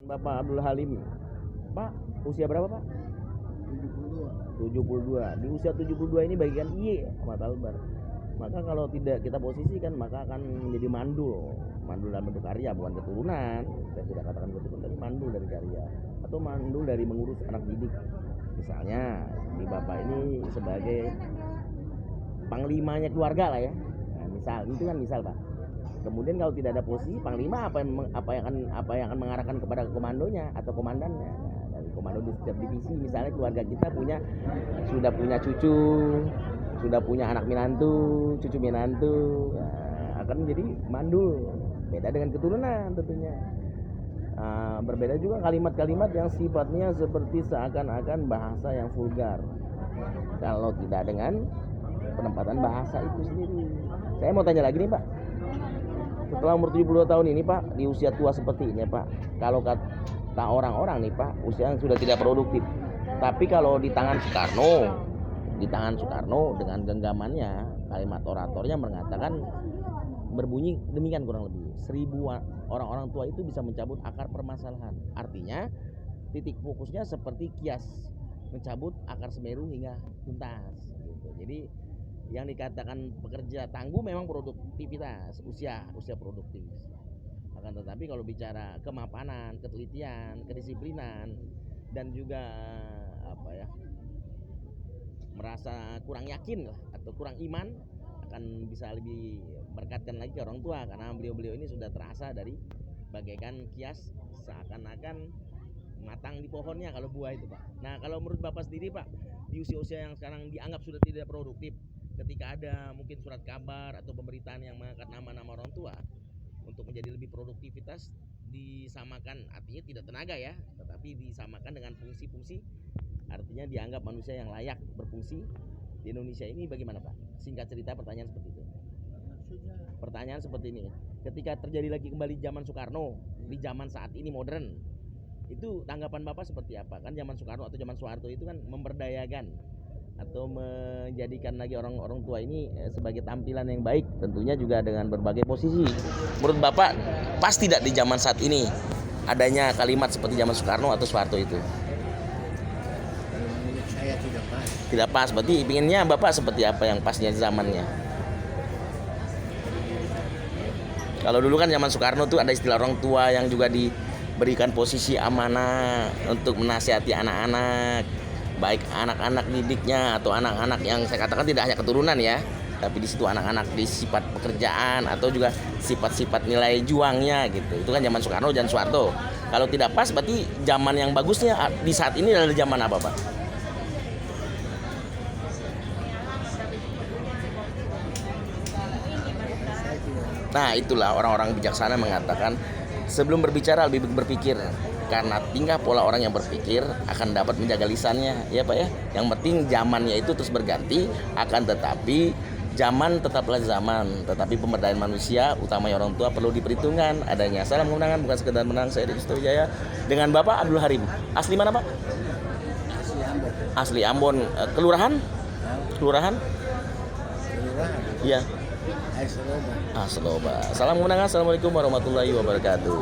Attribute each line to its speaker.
Speaker 1: Bapak Abdul Halim. Pak, usia berapa Pak? 72. Di usia 72 ini bagikan iye sama Talbar. Maka kalau tidak kita posisikan maka akan menjadi mandul. Mandul dalam bentuk karya, bukan keturunan. Saya tidak katakan keturunan, tapi mandul dari karya. Atau mandul dari mengurus anak didik. Misalnya, di Bapak ini sebagai panglimanya keluarga lah ya. Nah, misal, itu kan misal Pak. Kemudian kalau tidak ada posisi panglima apa yang akan mengarahkan kepada komandonya atau komandannya. Nah, dari komando di setiap divisi misalnya keluarga kita sudah punya cucu, sudah punya anak minantu, cucu minantu, nah, akan menjadi mandul. Beda dengan keturunan tentunya. Berbeda juga kalimat-kalimat yang sifatnya seperti seakan-akan bahasa yang vulgar. Kalau tidak dengan penempatan bahasa itu sendiri. Saya mau tanya lagi nih Pak. Setelah umur 72 tahun ini Pak, di usia tua seperti ini Pak, kalau kata orang-orang nih Pak, usia yang sudah tidak produktif. Tapi kalau di tangan Soekarno dengan genggamannya, kalimat oratornya mengatakan berbunyi demikian kurang lebih. 1000 orang-orang tua itu bisa mencabut akar permasalahan. Artinya titik fokusnya seperti kias mencabut akar semeru hingga tuntas gitu. Jadi yang dikatakan pekerja tangguh memang produktivitas, usia produktif. Akan tetapi kalau bicara kemapanan, ketelitian, kedisiplinan dan juga merasa kurang yakin lah atau kurang iman, akan bisa lebih berkatkan lagi ke orang tua karena beliau-beliau ini sudah terasa dari bagaikan kias seakan-akan matang di pohonnya kalau buah itu Pak. Nah kalau menurut Bapak sendiri Pak, di usia-usia yang sekarang dianggap sudah tidak produktif, ketika ada mungkin surat kabar atau pemberitaan yang mengangkat nama-nama orang tua untuk menjadi lebih produktivitas disamakan, artinya tidak tenaga ya, tetapi disamakan dengan fungsi-fungsi, artinya dianggap manusia yang layak berfungsi di Indonesia ini bagaimana Pak? Singkat cerita pertanyaan seperti itu. Pertanyaan seperti ini, ketika terjadi lagi kembali zaman Soekarno, di zaman saat ini modern, itu tanggapan Bapak seperti apa? Kan zaman Soekarno atau zaman Soeharto itu kan memberdayakan atau menjadikan lagi orang-orang tua ini sebagai tampilan yang baik, tentunya juga dengan berbagai posisi. Menurut Bapak pas tidak di zaman saat ini adanya kalimat seperti zaman Soekarno atau Soeharto itu?
Speaker 2: Menurut saya tidak pas.
Speaker 1: Tidak pas, berarti inginnya Bapak seperti apa yang pasnya zamannya? Kalau dulu kan zaman Soekarno tuh ada istilah orang tua yang juga diberikan posisi amanah untuk menasihati anak-anak, baik anak-anak didiknya atau anak-anak yang saya katakan tidak hanya keturunan ya, tapi di situ anak-anak di sifat pekerjaan atau juga sifat-sifat nilai juangnya gitu. Itu kan zaman Soekarno dan Soeharto. Kalau tidak pas berarti zaman yang bagusnya di saat ini adalah zaman apa Pak? Nah itulah orang-orang bijaksana mengatakan sebelum berbicara lebih berpikir, karena tingkah pola orang yang berpikir akan dapat menjaga lisannya ya Pak ya. Yang penting zamannya itu terus berganti, akan tetapi zaman tetaplah zaman, tetapi pemberdayaan manusia utamanya orang tua perlu diperhitungkan adanya. Salam kemenangan bukan sekedar menang. Saya Deddy Sutrijaya dengan Bapak Abdul Halim. Asli mana Pak?
Speaker 2: Asli Ambon.
Speaker 1: Asli Ambon. Kelurahan? Kelurahan? Iya.
Speaker 2: Asloba.
Speaker 1: Salam kemenangan. Assalamualaikum warahmatullahi wabarakatuh.